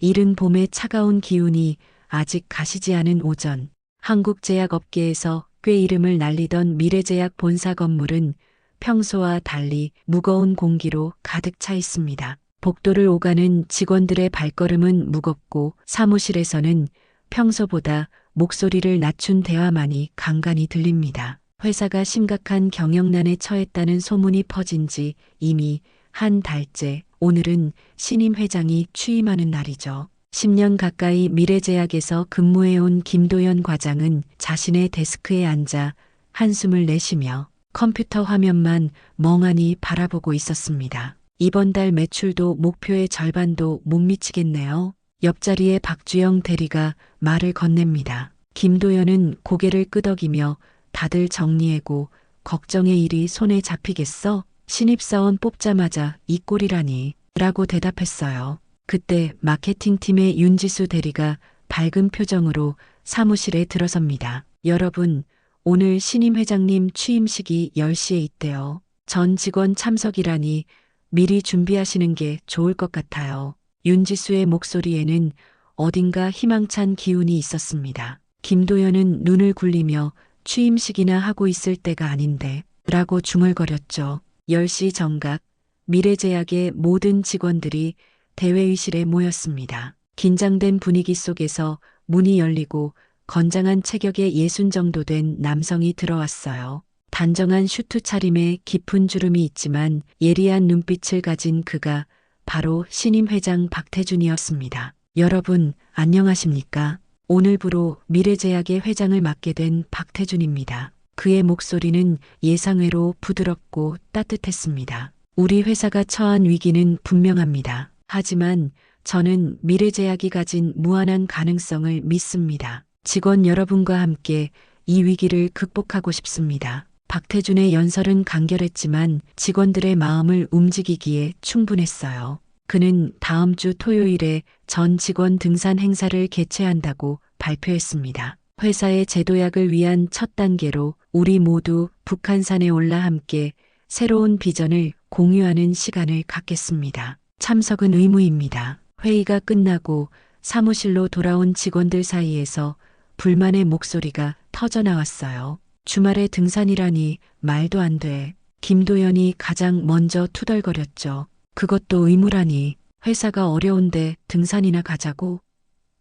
이른 봄의 차가운 기운이 아직 가시지 않은 오전, 한국제약업계에서 꽤 이름을 날리던 미래제약 본사 건물은 평소와 달리 무거운 공기로 가득 차 있습니다. 복도를 오가는 직원들의 발걸음은 무겁고 사무실에서는 평소보다 목소리를 낮춘 대화만이 간간히 들립니다. 회사가 심각한 경영난에 처했다는 소문이 퍼진 지 이미 한 달째. 오늘은 신임 회장이 취임하는 날이죠. 10년 가까이 미래제약에서 근무해온 김도연 과장은 자신의 데스크에 앉아 한숨을 내쉬며 컴퓨터 화면만 멍하니 바라보고 있었습니다. 이번 달 매출도 목표의 절반도 못 미치겠네요. 옆자리에 박주영 대리가 말을 건넵니다. 김도연은 고개를 끄덕이며 다들 정리해고 걱정의 일이 손에 잡히겠어? 신입사원 뽑자마자 이 꼴이라니 라고 대답했어요. 그때 마케팅팀의 윤지수 대리가 밝은 표정으로 사무실에 들어섭니다. 여러분, 오늘 신임 회장님 취임식이 10시에 있대요. 전 직원 참석이라니 미리 준비하시는 게 좋을 것 같아요. 윤지수의 목소리에는 어딘가 희망찬 기운이 있었습니다. 김도연은 눈을 굴리며 취임식이나 하고 있을 때가 아닌데 라고 중얼거렸죠. 10시 정각 미래제약의 모든 직원들이 대회의실에 모였습니다. 긴장된 분위기 속에서 문이 열리고 건장한 체격의 60 정도 된 남성이 들어왔어요. 단정한 슈트 차림에 깊은 주름이 있지만 예리한 눈빛을 가진 그가 바로 신임 회장 박태준이었습니다. 여러분, 안녕하십니까? 오늘부로 미래제약의 회장을 맡게 된 박태준입니다. 그의 목소리는 예상외로 부드럽고 따뜻했습니다. 우리 회사가 처한 위기는 분명합니다. 하지만 저는 미래제약이 가진 무한한 가능성을 믿습니다. 직원 여러분과 함께 이 위기를 극복하고 싶습니다. 박태준의 연설은 간결했지만 직원들의 마음을 움직이기에 충분했어요. 그는 다음 주 토요일에 전 직원 등산 행사를 개최한다고 발표했습니다. 회사의 제도약을 위한 첫 단계로 우리 모두 북한산에 올라 함께 새로운 비전을 공유하는 시간을 갖겠습니다. 참석은 의무입니다. 회의가 끝나고 사무실로 돌아온 직원들 사이에서 불만의 목소리가 터져나왔어요. 주말에 등산이라니 말도 안 돼. 김도연이 가장 먼저 투덜거렸죠. 그것도 의무라니. 회사가 어려운데 등산이나 가자고.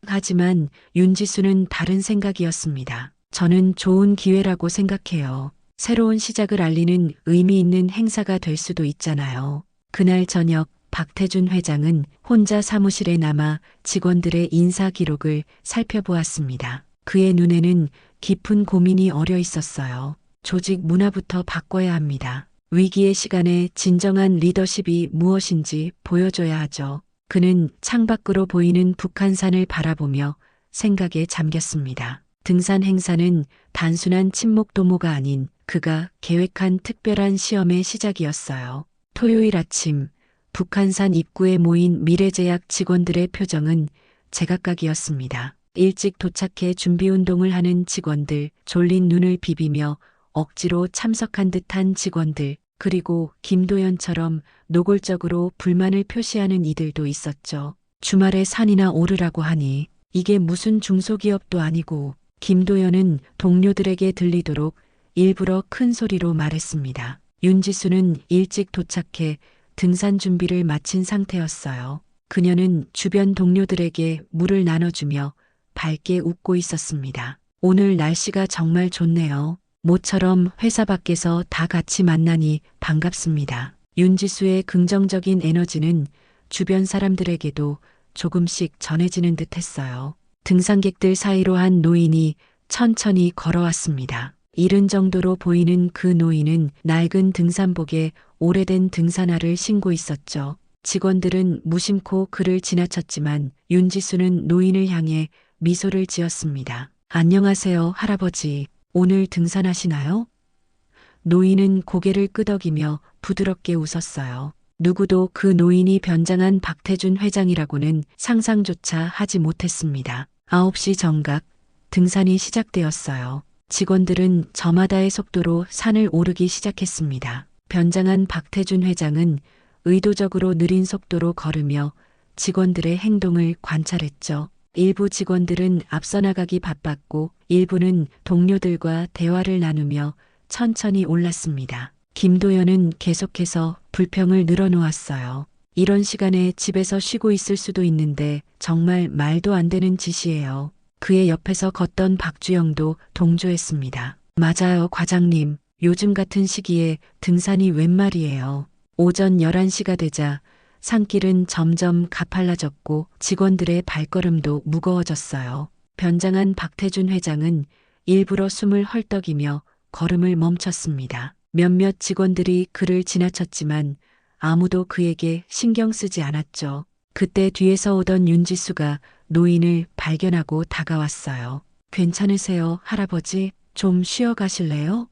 하지만 윤지수는 다른 생각이었습니다. 저는 좋은 기회라고 생각해요. 새로운 시작을 알리는 의미 있는 행사가 될 수도 있잖아요. 그날 저녁 박태준 회장은 혼자 사무실에 남아 직원들의 인사 기록을 살펴보았습니다. 그의 눈에는 깊은 고민이 어려 있었어요. 조직 문화부터 바꿔야 합니다. 위기의 시간에 진정한 리더십이 무엇인지 보여줘야 하죠. 그는 창밖으로 보이는 북한산을 바라보며 생각에 잠겼습니다. 등산 행사는 단순한 친목 도모가 아닌 그가 계획한 특별한 시험의 시작이었어요. 토요일 아침 북한산 입구에 모인 미래제약 직원들의 표정은 제각각이었습니다. 일찍 도착해 준비운동을 하는 직원들, 졸린 눈을 비비며 억지로 참석한 듯한 직원들, 그리고 김도연처럼 노골적으로 불만을 표시하는 이들도 있었죠. 주말에 산이나 오르라고 하니 이게 무슨 중소기업도 아니고. 김도연은 동료들에게 들리도록 일부러 큰 소리로 말했습니다. 윤지수는 일찍 도착해 등산 준비를 마친 상태였어요. 그녀는 주변 동료들에게 물을 나눠주며 밝게 웃고 있었습니다. 오늘 날씨가 정말 좋네요. 모처럼 회사 밖에서 다 같이 만나니 반갑습니다. 윤지수의 긍정적인 에너지는 주변 사람들에게도 조금씩 전해지는 듯 했어요. 등산객들 사이로 한 노인이 천천히 걸어왔습니다. 이른 정도로 보이는 그 노인은 낡은 등산복에 오래된 등산화를 신고 있었죠. 직원들은 무심코 그를 지나쳤지만 윤지수는 노인을 향해 미소를 지었습니다. 안녕하세요, 할아버지. 오늘 등산하시나요? 노인은 고개를 끄덕이며 부드럽게 웃었어요. 누구도 그 노인이 변장한 박태준 회장이라고는 상상조차 하지 못했습니다. 9시 정각 등산이 시작되었어요. 직원들은 저마다의 속도로 산을 오르기 시작했습니다. 변장한 박태준 회장은 의도적으로 느린 속도로 걸으며 직원들의 행동을 관찰했죠. 일부 직원들은 앞서 나가기 바빴고 일부는 동료들과 대화를 나누며 천천히 올랐습니다. 김도연은 계속해서 불평을 늘어놓았어요. 이런 시간에 집에서 쉬고 있을 수도 있는데 정말 말도 안 되는 짓이에요. 그의 옆에서 걷던 박주영도 동조했습니다. 맞아요, 과장님. 요즘 같은 시기에 등산이 웬 말이에요. 오전 11시가 되자 산길은 점점 가팔라졌고 직원들의 발걸음도 무거워졌어요. 변장한 박태준 회장은 일부러 숨을 헐떡이며 걸음을 멈췄습니다. 몇몇 직원들이 그를 지나쳤지만 아무도 그에게 신경 쓰지 않았죠. 그때 뒤에서 오던 윤지수가 노인을 발견하고 다가왔어요. 괜찮으세요, 할아버지? 좀 쉬어 가실래요?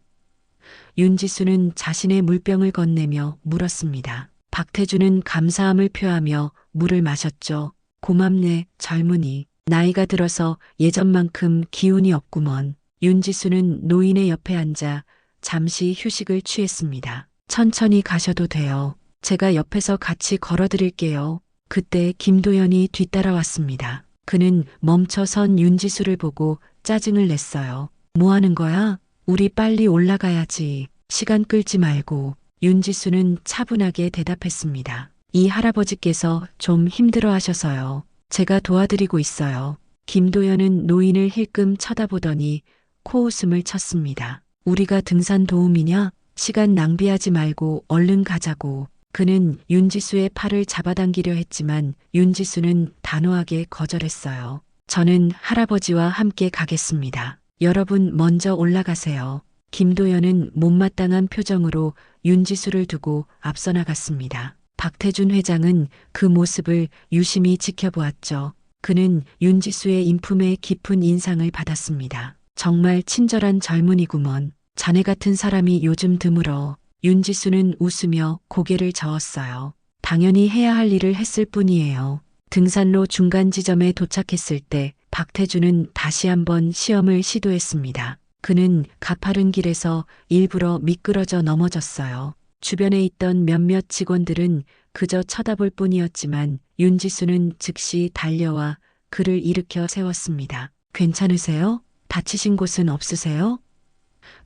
윤지수는 자신의 물병을 건네며 물었습니다. 박태준은 감사함을 표하며 물을 마셨죠. 고맙네, 젊은이. 나이가 들어서 예전만큼 기운이 없구먼. 윤지수는 노인의 옆에 앉아 잠시 휴식을 취했습니다. 천천히 가셔도 돼요. 제가 옆에서 같이 걸어드릴게요. 그때 김도연이 뒤따라왔습니다. 그는 멈춰선 윤지수를 보고 짜증을 냈어요. 뭐 하는 거야? 우리 빨리 올라가야지. 시간 끌지 말고. 윤지수는 차분하게 대답했습니다. 이 할아버지께서 좀 힘들어 하셔서요. 제가 도와드리고 있어요. 김도연은 노인을 힐끔 쳐다보더니 코웃음을 쳤습니다. 우리가 등산 도우미냐? 시간 낭비하지 말고 얼른 가자고. 그는 윤지수의 팔을 잡아당기려 했지만 윤지수는 단호하게 거절했어요. 저는 할아버지와 함께 가겠습니다. 여러분 먼저 올라가세요. 김도연은 못마땅한 표정으로 윤지수를 두고 앞서 나갔습니다. 박태준 회장은 그 모습을 유심히 지켜보았죠. 그는 윤지수의 인품에 깊은 인상을 받았습니다. 정말 친절한 젊은이구먼. 자네 같은 사람이 요즘 드물어. 윤지수는 웃으며 고개를 저었어요. 당연히 해야 할 일을 했을 뿐이에요. 등산로 중간 지점에 도착했을 때 박태준은 다시 한번 시험을 시도했습니다. 그는 가파른 길에서 일부러 미끄러져 넘어졌어요. 주변에 있던 몇몇 직원들은 그저 쳐다볼 뿐이었지만 윤지수는 즉시 달려와 그를 일으켜 세웠습니다. 괜찮으세요? 다치신 곳은 없으세요?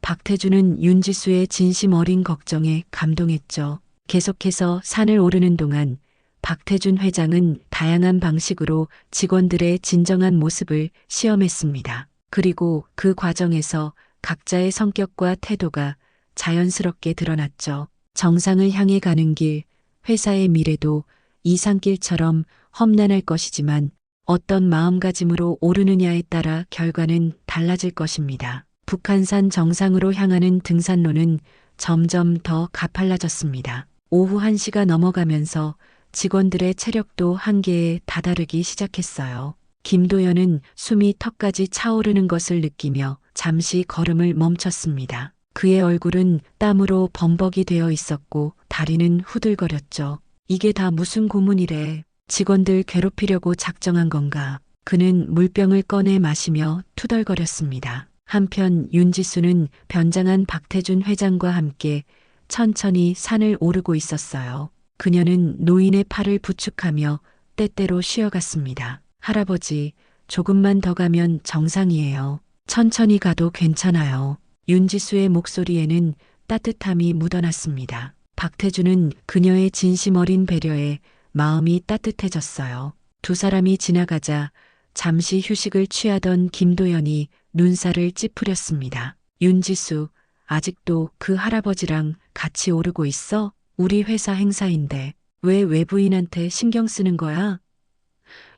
박태준은 윤지수의 진심 어린 걱정에 감동했죠. 계속해서 산을 오르는 동안 박태준 회장은 다양한 방식으로 직원들의 진정한 모습을 시험했습니다. 그리고 그 과정에서 각자의 성격과 태도가 자연스럽게 드러났죠. 정상을 향해 가는 길, 회사의 미래도 이 산길처럼 험난할 것이지만 어떤 마음가짐으로 오르느냐에 따라 결과는 달라질 것입니다. 북한산 정상으로 향하는 등산로는 점점 더 가팔라졌습니다. 오후 1시가 넘어가면서 직원들의 체력도 한계에 다다르기 시작했어요. 김도연은 숨이 턱까지 차오르는 것을 느끼며 잠시 걸음을 멈췄습니다. 그의 얼굴은 땀으로 범벅이 되어 있었고 다리는 후들거렸죠. 이게 다 무슨 고문이래. 직원들 괴롭히려고 작정한 건가. 그는 물병을 꺼내 마시며 투덜거렸습니다. 한편 윤지수는 변장한 박태준 회장과 함께 천천히 산을 오르고 있었어요. 그녀는 노인의 팔을 부축하며 때때로 쉬어갔습니다. 할아버지, 조금만 더 가면 정상이에요. 천천히 가도 괜찮아요. 윤지수의 목소리에는 따뜻함이 묻어났습니다. 박태준은 그녀의 진심 어린 배려에 마음이 따뜻해졌어요. 두 사람이 지나가자 잠시 휴식을 취하던 김도연이 눈살을 찌푸렸습니다. 윤지수, 아직도 그 할아버지랑 같이 오르고 있어? 우리 회사 행사인데 왜 외부인한테 신경 쓰는 거야?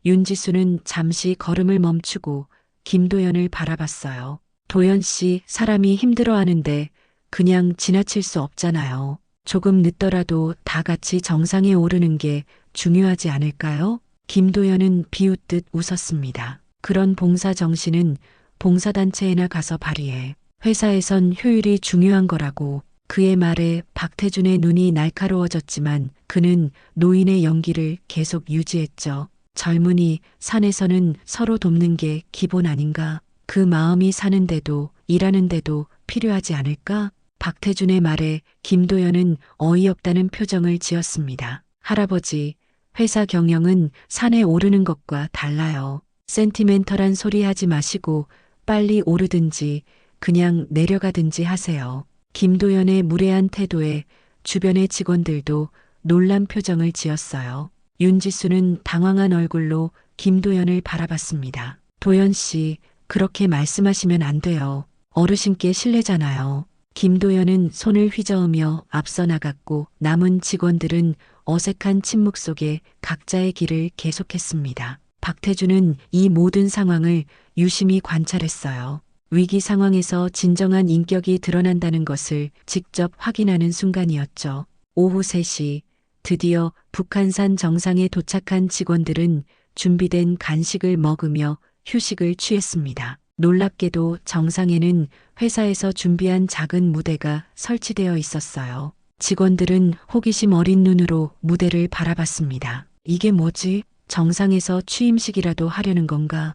윤지수는 잠시 걸음을 멈추고 김도연을 바라봤어요. 도연 씨, 사람이 힘들어하는데 그냥 지나칠 수 없잖아요. 조금 늦더라도 다 같이 정상에 오르는 게 중요하지 않을까요? 김도연은 비웃듯 웃었습니다. 그런 봉사 정신은 봉사단체에나 가서 발휘해. 회사에선 효율이 중요한 거라고. 그의 말에 박태준의 눈이 날카로워졌지만 그는 노인의 연기를 계속 유지했죠. 젊은이, 산에서는 서로 돕는 게 기본 아닌가? 그 마음이 사는데도 일하는데도 필요하지 않을까? 박태준의 말에 김도연은 어이없다는 표정을 지었습니다. 할아버지, 회사 경영은 산에 오르는 것과 달라요. 센티멘털한 소리 하지 마시고 빨리 오르든지 그냥 내려가든지 하세요. 김도연의 무례한 태도에 주변의 직원들도 놀란 표정을 지었어요. 윤지수는 당황한 얼굴로 김도연을 바라봤습니다. 도연 씨, 그렇게 말씀하시면 안 돼요. 어르신께 실례잖아요. 김도연은 손을 휘저으며 앞서 나갔고 남은 직원들은 어색한 침묵 속에 각자의 길을 계속했습니다. 박태주는 이 모든 상황을 유심히 관찰했어요. 위기 상황에서 진정한 인격이 드러난다는 것을 직접 확인하는 순간이었죠. 오후 3시, 드디어 북한산 정상에 도착한 직원들은 준비된 간식을 먹으며 휴식을 취했습니다. 놀랍게도 정상에는 회사에서 준비한 작은 무대가 설치되어 있었어요. 직원들은 호기심 어린 눈으로 무대를 바라봤습니다. 이게 뭐지? 정상에서 취임식이라도 하려는 건가?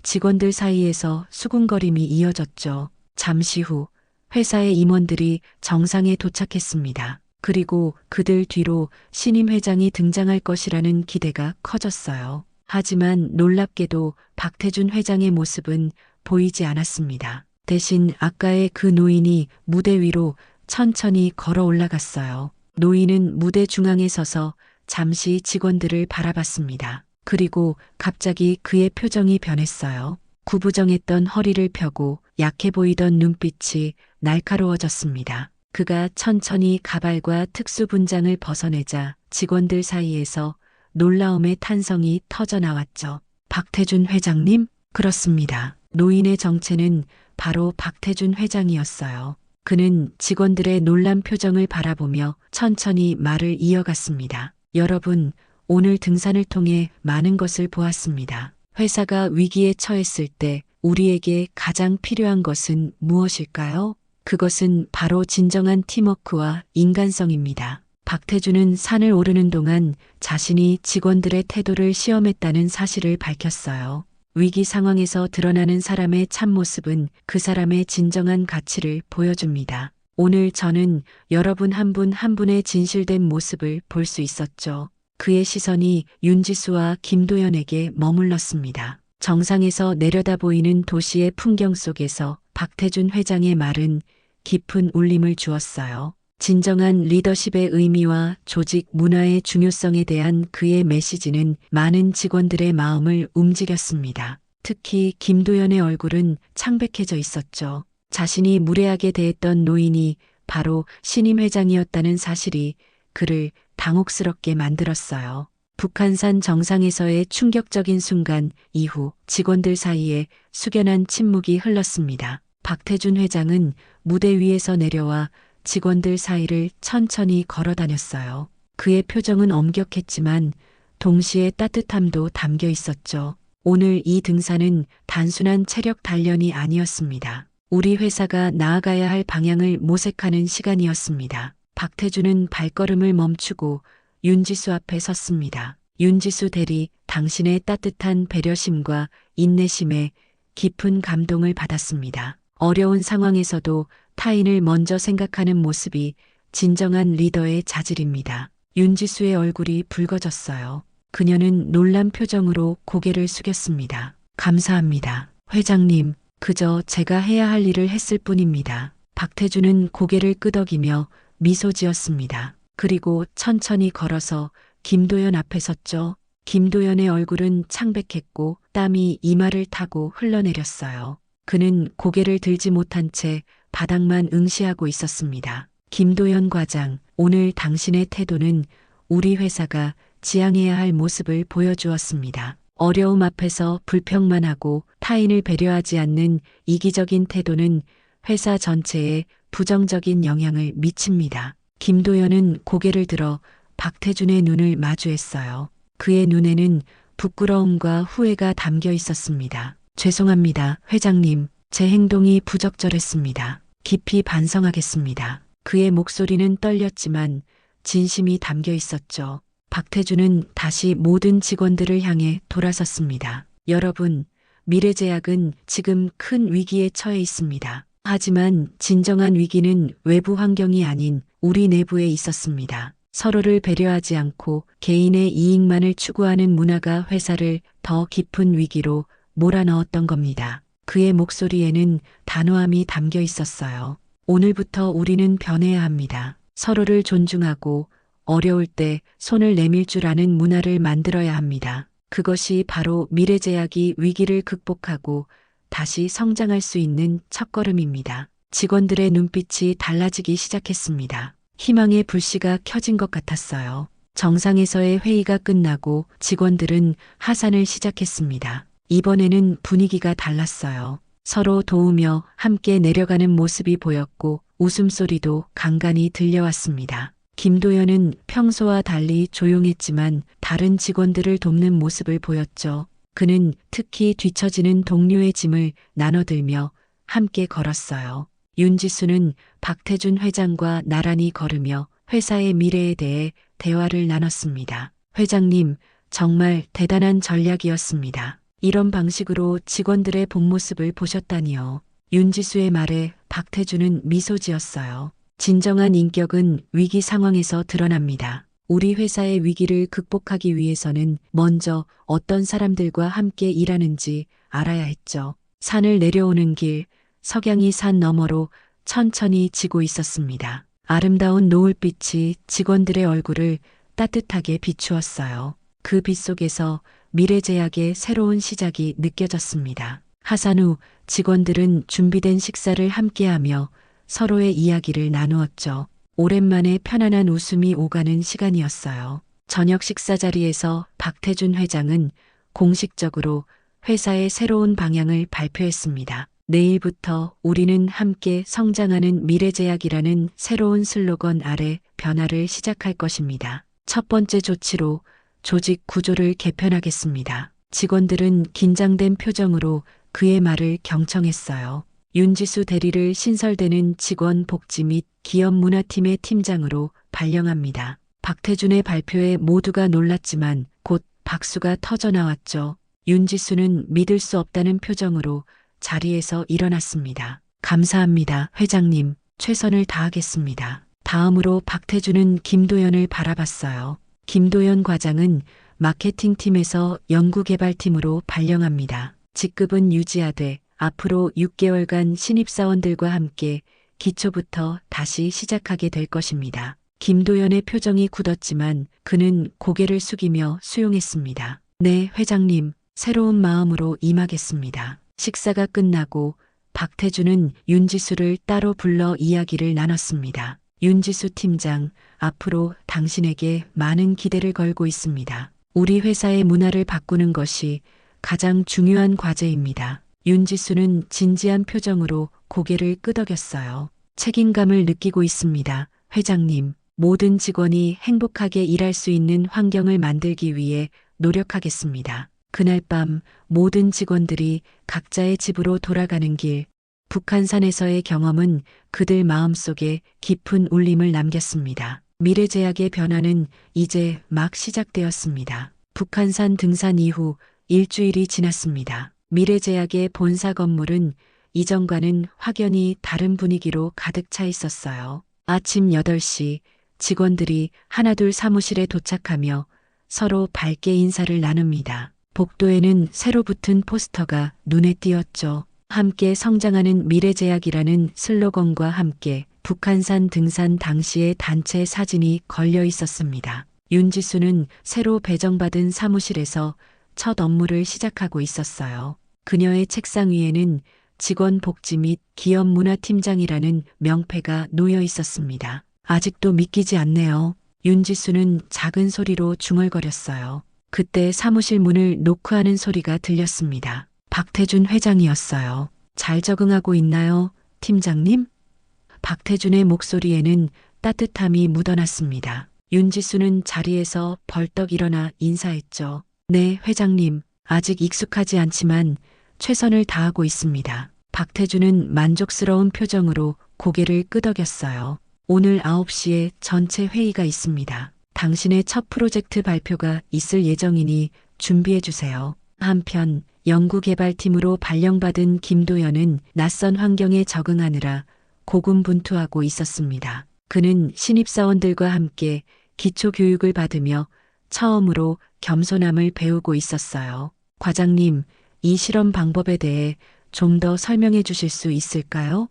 직원들 사이에서 수군거림이 이어졌죠. 잠시 후 회사의 임원들이 정상에 도착했습니다. 그리고 그들 뒤로 신임 회장이 등장할 것이라는 기대가 커졌어요. 하지만 놀랍게도 박태준 회장의 모습은 보이지 않았습니다. 대신 아까의 그 노인이 무대 위로 천천히 걸어 올라갔어요. 노인은 무대 중앙에 서서 잠시 직원들을 바라봤습니다. 그리고 갑자기 그의 표정이 변했어요. 구부정했던 허리를 펴고 약해 보이던 눈빛이 날카로워졌습니다. 그가 천천히 가발과 특수분장을 벗어내자 직원들 사이에서 놀라움의 탄성이 터져 나왔죠. 박태준 회장님? 그렇습니다. 노인의 정체는 바로 박태준 회장이었어요. 그는 직원들의 놀란 표정을 바라보며 천천히 말을 이어갔습니다. 여러분, 오늘 등산을 통해 많은 것을 보았습니다. 회사가 위기에 처했을 때 우리에게 가장 필요한 것은 무엇일까요? 그것은 바로 진정한 팀워크와 인간성입니다. 박태준은 산을 오르는 동안 자신이 직원들의 태도를 시험했다는 사실을 밝혔어요. 위기 상황에서 드러나는 사람의 참모습은 그 사람의 진정한 가치를 보여줍니다. 오늘 저는 여러분 한 분 한 분의 진실된 모습을 볼 수 있었죠. 그의 시선이 윤지수와 김도연에게 머물렀습니다. 정상에서 내려다 보이는 도시의 풍경 속에서 박태준 회장의 말은 깊은 울림을 주었어요. 진정한 리더십의 의미와 조직 문화의 중요성에 대한 그의 메시지는 많은 직원들의 마음을 움직였습니다. 특히 김도연의 얼굴은 창백해져 있었죠. 자신이 무례하게 대했던 노인이 바로 신임 회장이었다는 사실이 그를 당혹스럽게 만들었어요. 북한산 정상에서의 충격적인 순간 이후 직원들 사이에 숙연한 침묵이 흘렀습니다. 박태준 회장은 무대 위에서 내려와 직원들 사이를 천천히 걸어 다녔어요. 그의 표정은 엄격했지만 동시에 따뜻함도 담겨 있었죠. 오늘 이 등산은 단순한 체력 단련이 아니었습니다. 우리 회사가 나아가야 할 방향을 모색하는 시간이었습니다. 박태준은 발걸음을 멈추고 윤지수 앞에 섰습니다. 윤지수 대리, 당신의 따뜻한 배려심과 인내심에 깊은 감동을 받았습니다. 어려운 상황에서도 타인을 먼저 생각하는 모습이 진정한 리더의 자질입니다. 윤지수의 얼굴이 붉어졌어요. 그녀는 놀란 표정으로 고개를 숙였습니다. 감사합니다. 회장님, 그저 제가 해야 할 일을 했을 뿐입니다. 박태준은 고개를 끄덕이며 미소 지었습니다. 그리고 천천히 걸어서 김도연 앞에 섰죠. 김도연의 얼굴은 창백했고 땀이 이마를 타고 흘러내렸어요. 그는 고개를 들지 못한 채 바닥만 응시하고 있었습니다. 김도연 과장, 오늘 당신의 태도는 우리 회사가 지향해야 할 모습을 보여주었습니다. 어려움 앞에서 불평만하고 타인을 배려하지 않는 이기적인 태도는 회사 전체에 부정적인 영향을 미칩니다. 김도연은 고개를 들어 박태준의 눈을 마주했어요. 그의 눈에는 부끄러움과 후회가 담겨 있었습니다. 죄송합니다, 회장님. 제 행동이 부적절했습니다. 깊이 반성하겠습니다. 그의 목소리는 떨렸지만 진심이 담겨 있었죠. 박태준은 다시 모든 직원들을 향해 돌아섰습니다. 여러분, 미래제약은 지금 큰 위기에 처해 있습니다. 하지만 진정한 위기는 외부 환경이 아닌 우리 내부에 있었습니다. 서로를 배려하지 않고 개인의 이익만을 추구하는 문화가 회사를 더 깊은 위기로 몰아넣었던 겁니다. 그의 목소리에는 단호함이 담겨 있었어요. 오늘부터 우리는 변해야 합니다. 서로를 존중하고 어려울 때 손을 내밀 줄 아는 문화를 만들어야 합니다. 그것이 바로 미래제약이 위기를 극복하고 다시 성장할 수 있는 첫걸음입니다. 직원들의 눈빛이 달라지기 시작했습니다. 희망의 불씨가 켜진 것 같았어요. 정상에서의 회의가 끝나고 직원들은 하산을 시작했습니다. 이번에는 분위기가 달랐어요. 서로 도우며 함께 내려가는 모습이 보였고 웃음소리도 간간히 들려왔습니다. 김도연은 평소와 달리 조용했지만 다른 직원들을 돕는 모습을 보였죠. 그는 특히 뒤처지는 동료의 짐을 나눠들며 함께 걸었어요. 윤지수는 박태준 회장과 나란히 걸으며 회사의 미래에 대해 대화를 나눴습니다. 회장님, 정말 대단한 전략이었습니다. 이런 방식으로 직원들의 본 모습을 보셨다니요. 윤지수의 말에 박태준은 미소 지었어요. 진정한 인격은 위기 상황에서 드러납니다. 우리 회사의 위기를 극복하기 위해서는 먼저 어떤 사람들과 함께 일하는지 알아야 했죠. 산을 내려오는 길, 석양이 산 너머로 천천히 지고 있었습니다. 아름다운 노을빛이 직원들의 얼굴을 따뜻하게 비추었어요. 그 빛 속에서 미래제약의 새로운 시작이 느껴졌습니다. 하산 후 직원들은 준비된 식사를 함께하며 서로의 이야기를 나누었죠. 오랜만에 편안한 웃음이 오가는 시간이었어요. 저녁 식사 자리에서 박태준 회장은 공식적으로 회사의 새로운 방향을 발표했습니다. 내일부터 우리는 함께 성장하는 미래제약이라는 새로운 슬로건 아래 변화를 시작할 것입니다. 첫 번째 조치로 조직 구조를 개편하겠습니다. 직원들은 긴장된 표정으로 그의 말을 경청했어요. 윤지수 대리를 신설되는 직원 복지 및 기업 문화팀의 팀장으로 발령합니다. 박태준의 발표에 모두가 놀랐지만 곧 박수가 터져 나왔죠. 윤지수는 믿을 수 없다는 표정으로 자리에서 일어났습니다. 감사합니다, 회장님. 최선을 다하겠습니다. 다음으로 박태준은 김도연을 바라봤어요. 김도연 과장은 마케팅팀에서 연구개발팀으로 발령합니다. 직급은 유지하되 앞으로 6개월간 신입사원들과 함께 기초부터 다시 시작하게 될 것입니다. 김도연의 표정이 굳었지만 그는 고개를 숙이며 수용했습니다. 네, 회장님. 새로운 마음으로 임하겠습니다. 식사가 끝나고 박태준은 윤지수를 따로 불러 이야기를 나눴습니다. 윤지수 팀장, 앞으로 당신에게 많은 기대를 걸고 있습니다. 우리 회사의 문화를 바꾸는 것이 가장 중요한 과제입니다. 윤지수는 진지한 표정으로 고개를 끄덕였어요. 책임감을 느끼고 있습니다. 회장님, 모든 직원이 행복하게 일할 수 있는 환경을 만들기 위해 노력하겠습니다. 그날 밤 모든 직원들이 각자의 집으로 돌아가는 길, 북한산에서의 경험은 그들 마음속에 깊은 울림을 남겼습니다. 미래제약의 변화는 이제 막 시작되었습니다. 북한산 등산 이후 일주일이 지났습니다. 미래제약의 본사 건물은 이전과는 확연히 다른 분위기로 가득 차 있었어요. 아침 8시 직원들이 하나둘 사무실에 도착하며 서로 밝게 인사를 나눕니다. 복도에는 새로 붙은 포스터가 눈에 띄었죠. 함께 성장하는 미래제약이라는 슬로건과 함께 북한산 등산 당시의 단체 사진이 걸려 있었습니다. 윤지수는 새로 배정받은 사무실에서 첫 업무를 시작하고 있었어요. 그녀의 책상 위에는 직원 복지 및 기업 문화팀장이라는 명패가 놓여 있었습니다. 아직도 믿기지 않네요. 윤지수는 작은 소리로 중얼거렸어요. 그때 사무실 문을 노크하는 소리가 들렸습니다. 박태준 회장이었어요. 잘 적응하고 있나요, 팀장님? 박태준의 목소리에는 따뜻함이 묻어났습니다. 윤지수는 자리에서 벌떡 일어나 인사했죠. 네, 회장님. 아직 익숙하지 않지만 최선을 다하고 있습니다. 박태준은 만족스러운 표정으로 고개를 끄덕였어요. 오늘 9시에 전체 회의가 있습니다. 당신의 첫 프로젝트 발표가 있을 예정이니 준비해 주세요. 한편 연구개발팀으로 발령받은 김도연은 낯선 환경에 적응하느라 고군분투하고 있었습니다. 그는 신입사원들과 함께 기초 교육을 받으며 처음으로 겸손함을 배우고 있었어요. 과장님, 이 실험 방법에 대해 좀 더 설명해 주실 수 있을까요?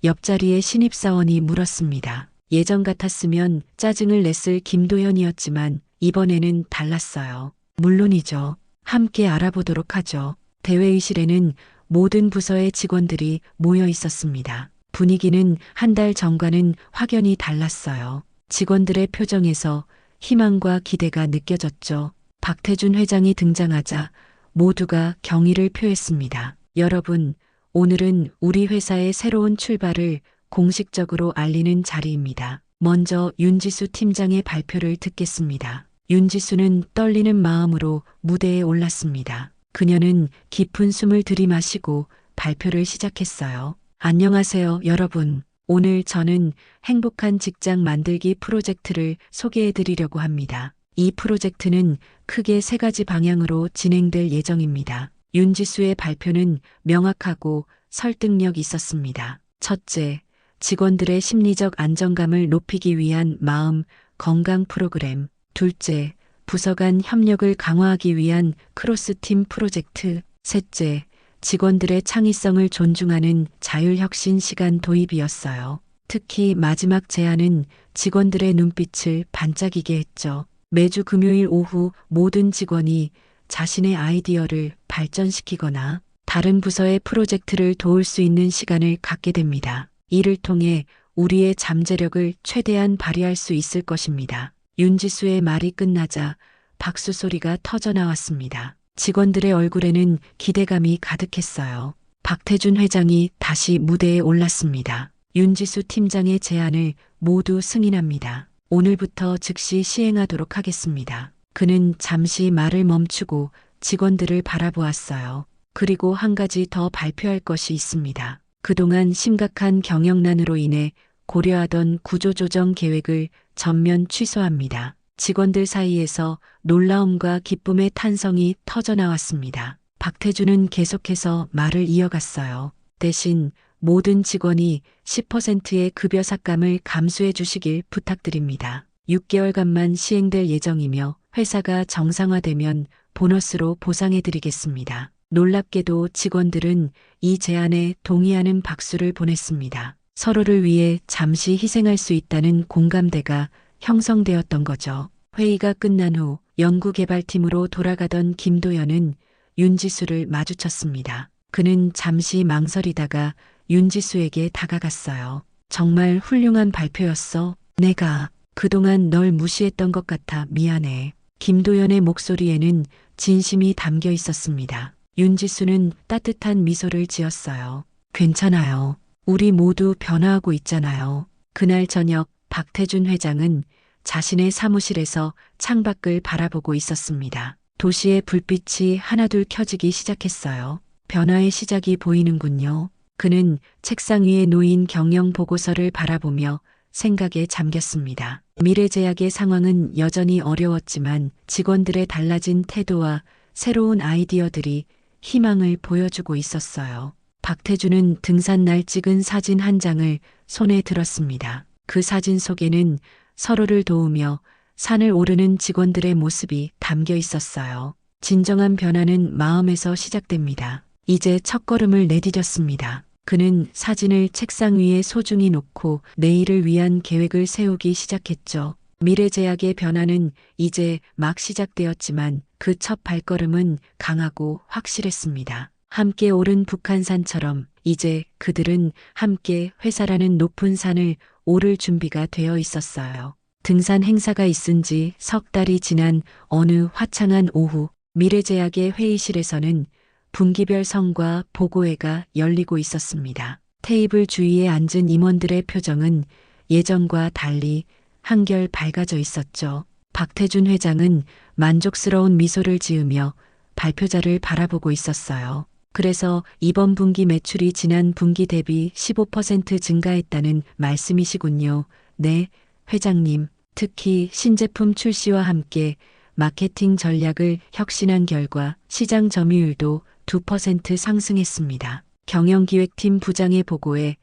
옆자리의 신입사원이 물었습니다. 예전 같았으면 짜증을 냈을 김도현이었지만 이번에는 달랐어요. 물론이죠. 함께 알아보도록 하죠. 대회의실에는 모든 부서의 직원들이 모여 있었습니다. 분위기는 한 달 전과는 확연히 달랐어요. 직원들의 표정에서 희망과 기대가 느껴졌죠. 박태준 회장이 등장하자 모두가 경의를 표했습니다. 여러분, 오늘은 우리 회사의 새로운 출발을 공식적으로 알리는 자리입니다. 먼저 윤지수 팀장의 발표를 듣겠습니다. 윤지수는 떨리는 마음으로 무대에 올랐습니다. 그녀는 깊은 숨을 들이마시고 발표를 시작했어요. 안녕하세요, 여러분. 오늘 저는 행복한 직장 만들기 프로젝트를 소개해 드리려고 합니다. 이 프로젝트는 크게 세 가지 방향으로 진행될 예정입니다. 윤지수의 발표는 명확하고 설득력 있었습니다. 첫째, 직원들의 심리적 안정감을 높이기 위한 마음 건강 프로그램. 둘째, 부서 간 협력을 강화하기 위한 크로스팀 프로젝트. 셋째, 직원들의 창의성을 존중하는 자율혁신 시간 도입이었어요. 특히 마지막 제안은 직원들의 눈빛을 반짝이게 했죠. 매주 금요일 오후 모든 직원이 자신의 아이디어를 발전시키거나 다른 부서의 프로젝트를 도울 수 있는 시간을 갖게 됩니다. 이를 통해 우리의 잠재력을 최대한 발휘할 수 있을 것입니다. 윤지수의 말이 끝나자 박수 소리가 터져 나왔습니다. 직원들의 얼굴에는 기대감이 가득했어요. 박태준 회장이 다시 무대에 올랐습니다. 윤지수 팀장의 제안을 모두 승인합니다. 오늘부터 즉시 시행하도록 하겠습니다. 그는 잠시 말을 멈추고 직원들을 바라보았어요. 그리고 한 가지 더 발표할 것이 있습니다. 그동안 심각한 경영난으로 인해 고려하던 구조조정 계획을 전면 취소합니다. 직원들 사이에서 놀라움과 기쁨의 탄성이 터져 나왔습니다. 박태준은 계속해서 말을 이어갔어요. 대신 모든 직원이 10%의 급여 삭감을 감수해 주시길 부탁드립니다. 6개월간만 시행될 예정이며 회사가 정상화되면 보너스로 보상해 드리겠습니다. 놀랍게도 직원들은 이 제안에 동의하는 박수를 보냈습니다. 서로를 위해 잠시 희생할 수 있다는 공감대가 형성되었던 거죠. 회의가 끝난 후 연구개발팀으로 돌아가던 김도연은 윤지수를 마주쳤습니다. 그는 잠시 망설이다가 윤지수에게 다가갔어요. 정말 훌륭한 발표였어. 내가 그동안 널 무시했던 것 같아 미안해. 김도연의 목소리에는 진심이 담겨 있었습니다. 윤지수는 따뜻한 미소를 지었어요. 괜찮아요. 우리 모두 변화하고 있잖아요. 그날 저녁 박태준 회장은 자신의 사무실에서 창밖을 바라보고 있었습니다. 도시의 불빛이 하나둘 켜지기 시작했어요. 변화의 시작이 보이는군요. 그는 책상 위에 놓인 경영 보고서를 바라보며 생각에 잠겼습니다. 미래제약의 상황은 여전히 어려웠지만 직원들의 달라진 태도와 새로운 아이디어들이 희망을 보여주고 있었어요. 박태준은 등산날 찍은 사진 한 장을 손에 들었습니다. 그 사진 속에는 서로를 도우며 산을 오르는 직원들의 모습이 담겨 있었어요. 진정한 변화는 마음에서 시작됩니다. 이제 첫걸음을 내디뎠습니다. 그는 사진을 책상 위에 소중히 놓고 내일을 위한 계획을 세우기 시작했죠. 미래제약의 변화는 이제 막 시작되었지만 그 첫 발걸음은 강하고 확실했습니다. 함께 오른 북한산처럼 이제 그들은 함께 회사라는 높은 산을 오를 준비가 되어 있었어요. 등산 행사가 있은 지 석 달이 지난 어느 화창한 오후 미래제약의 회의실에서는 분기별 성과 보고회가 열리고 있었습니다. 테이블 주위에 앉은 임원들의 표정은 예전과 달리 한결 밝아져 있었죠. 박태준 회장은 만족스러운 미소를 지으며 발표자를 바라보고 있었어요. 그래서 이번 분기 매출이 지난 분기 대비 15% 증가했다는 말씀이시군요. 네, 회장님. 특히 신제품 출시와 함께 마케팅 전략을 혁신한 결과 시장 점유율도 2% 상승했습니다. 경영기획팀 부장의 보고에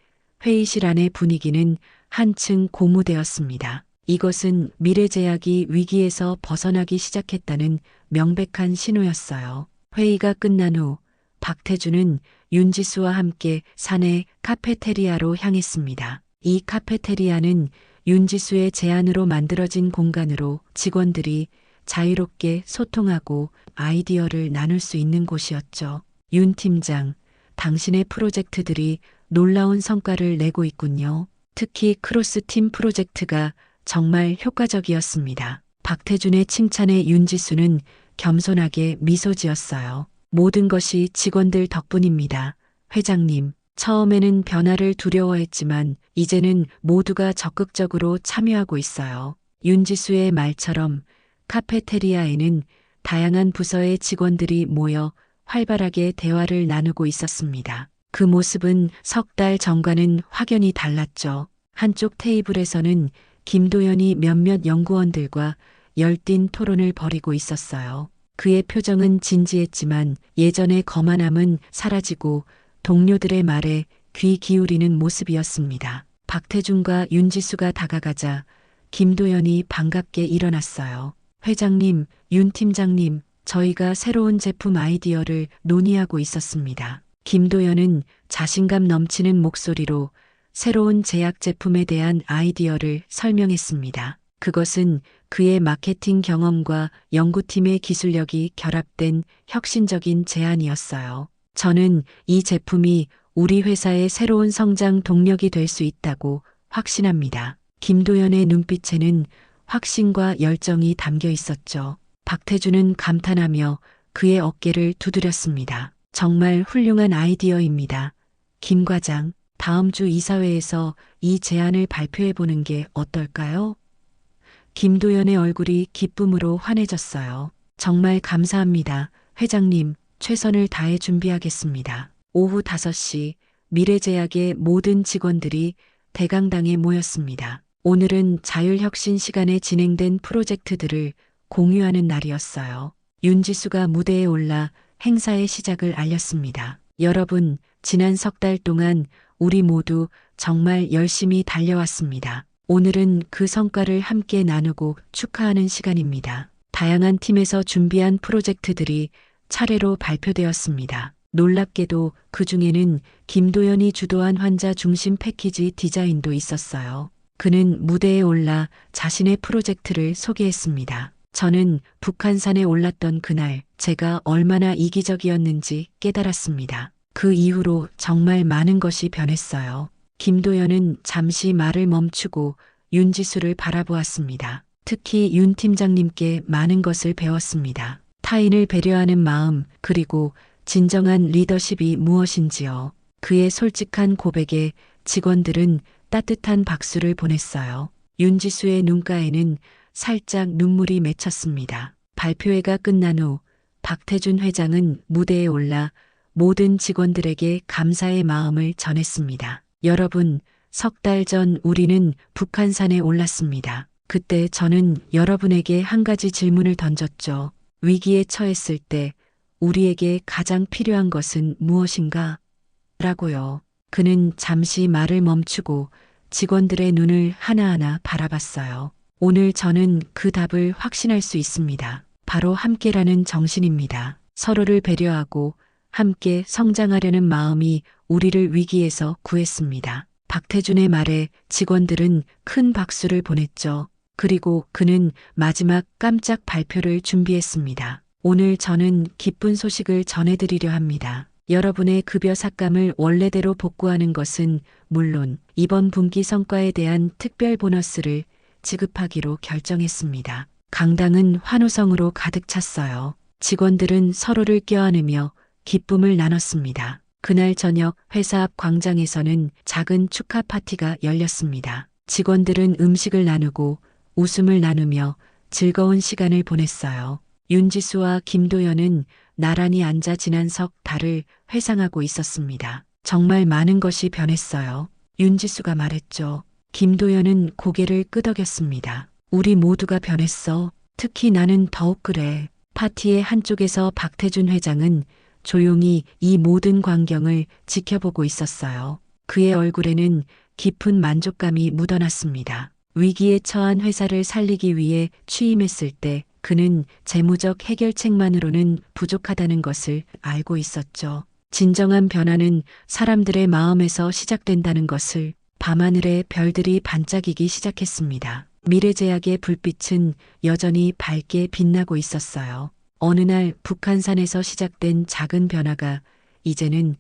회의실 안의 분위기는 한층 고무되었습니다. 이것은 미래제약이 위기에서 벗어나기 시작했다는 명백한 신호였어요. 회의가 끝난 후 박태준은 윤지수와 함께 사내 카페테리아로 향했습니다. 이 카페테리아는 윤지수의 제안으로 만들어진 공간으로 직원들이 자유롭게 소통하고 아이디어를 나눌 수 있는 곳이었죠. 윤 팀장, 당신의 프로젝트들이 놀라운 성과를 내고 있군요. 특히 크로스팀 프로젝트가 정말 효과적이었습니다. 박태준의 칭찬에 윤지수는 겸손하게 미소 지었어요. 모든 것이 직원들 덕분입니다. 회장님, 처음에는 변화를 두려워했지만 이제는 모두가 적극적으로 참여하고 있어요. 윤지수의 말처럼 카페테리아에는 다양한 부서의 직원들이 모여 활발하게 대화를 나누고 있었습니다. 그 모습은 석 달 전과는 확연히 달랐죠. 한쪽 테이블에서는 김도연이 몇몇 연구원들과 열띤 토론을 벌이고 있었어요. 그의 표정은 진지했지만 예전의 거만함은 사라지고 동료들의 말에 귀 기울이는 모습이었습니다. 박태준과 윤지수가 다가가자 김도연이 반갑게 일어났어요. 회장님, 윤 팀장님, 저희가 새로운 제품 아이디어를 논의하고 있었습니다. 김도연은 자신감 넘치는 목소리로 새로운 제약 제품에 대한 아이디어를 설명했습니다. 그것은 그의 마케팅 경험과 연구팀의 기술력이 결합된 혁신적인 제안이었어요. 저는 이 제품이 우리 회사의 새로운 성장 동력이 될 수 있다고 확신합니다. 김도연의 눈빛에는 확신과 열정이 담겨 있었죠. 박태준은 감탄하며 그의 어깨를 두드렸습니다. 정말 훌륭한 아이디어입니다. 김 과장, 다음 주 이사회에서 이 제안을 발표해 보는 게 어떨까요? 김도연의 얼굴이 기쁨으로 환해졌어요. 정말 감사합니다. 회장님, 최선을 다해 준비하겠습니다. 오후 5시 미래제약의 모든 직원들이 대강당에 모였습니다. 오늘은 자율혁신 시간에 진행된 프로젝트들을 공유하는 날이었어요. 윤지수가 무대에 올라 행사의 시작을 알렸습니다. 여러분, 지난 석 달 동안 우리 모두 정말 열심히 달려왔습니다. 오늘은 그 성과를 함께 나누고 축하하는 시간입니다. 다양한 팀에서 준비한 프로젝트들이 차례로 발표되었습니다. 놀랍게도 그 중에는 김도연이 주도한 환자 중심 패키지 디자인도 있었어요. 그는 무대에 올라 자신의 프로젝트를 소개했습니다. 저는 북한산에 올랐던 그날 제가 얼마나 이기적이었는지 깨달았습니다. 그 이후로 정말 많은 것이 변했어요. 김도연은 잠시 말을 멈추고 윤지수를 바라보았습니다. 특히 윤 팀장님께 많은 것을 배웠습니다. 타인을 배려하는 마음, 그리고 진정한 리더십이 무엇인지요. 그의 솔직한 고백에 직원들은 따뜻한 박수를 보냈어요. 윤지수의 눈가에는 살짝 눈물이 맺혔습니다. 발표회가 끝난 후 박태준 회장은 무대에 올라 모든 직원들에게 감사의 마음을 전했습니다. 여러분, 석 달 전 우리는 북한산에 올랐습니다. 그때 저는 여러분에게 한 가지 질문을 던졌죠. 위기에 처했을 때 우리에게 가장 필요한 것은 무엇인가? 라고요. 그는 잠시 말을 멈추고 직원들의 눈을 하나하나 바라봤어요. 오늘 저는 그 답을 확신할 수 있습니다. 바로 함께라는 정신입니다. 서로를 배려하고 함께 성장하려는 마음이 우리를 위기에서 구했습니다. 박태준의 말에 직원들은 큰 박수를 보냈죠. 그리고 그는 마지막 깜짝 발표를 준비했습니다. 오늘 저는 기쁜 소식을 전해드리려 합니다. 여러분의 급여 삭감을 원래대로 복구하는 것은 물론 이번 분기 성과에 대한 특별 보너스를 지급하기로 결정했습니다. 강당은 환호성으로 가득 찼어요. 직원들은 서로를 껴안으며 기쁨을 나눴습니다. 그날 저녁 회사 앞 광장에서는 작은 축하 파티가 열렸습니다. 직원들은 음식을 나누고 웃음을 나누며 즐거운 시간을 보냈어요. 윤지수와 김도연은 나란히 앉아 지난 석 달을 회상하고 있었습니다. 정말 많은 것이 변했어요. 윤지수가 말했죠. 김도연은 고개를 끄덕였습니다. 우리 모두가 변했어. 특히 나는 더욱 그래. 파티의 한쪽에서 박태준 회장은 조용히 이 모든 광경을 지켜보고 있었어요. 그의 얼굴에는 깊은 만족감이 묻어났습니다. 위기에 처한 회사를 살리기 위해 취임했을 때 그는 재무적 해결책만으로는 부족하다는 것을 알고 있었죠. 진정한 변화는 사람들의 마음에서 시작된다는 것을 밤하늘의 별들이 반짝이기 시작했습니다. 미래제약의 불빛은 여전히 밝게 빛나고 있었어요. 어느 날 북한산에서 시작된 작은 변화가 이제는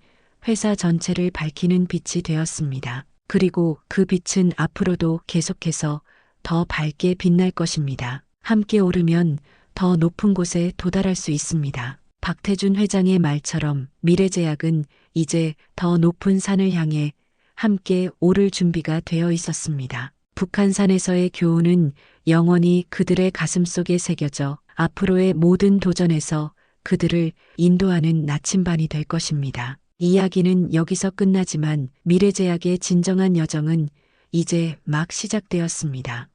회사 전체를 밝히는 빛이 되었습니다. 그리고 그 빛은 앞으로도 계속해서 더 밝게 빛날 것입니다. 함께 오르면 더 높은 곳에 도달할 수 있습니다. 박태준 회장의 말처럼 미래제약은 이제 더 높은 산을 향해 함께 오를 준비가 되어 있었습니다. 북한산에서의 교훈은 영원히 그들의 가슴 속에 새겨져 앞으로의 모든 도전에서 그들을 인도하는 나침반이 될 것입니다. 이야기는 여기서 끝나지만 미래제약의 진정한 여정은 이제 막 시작되었습니다.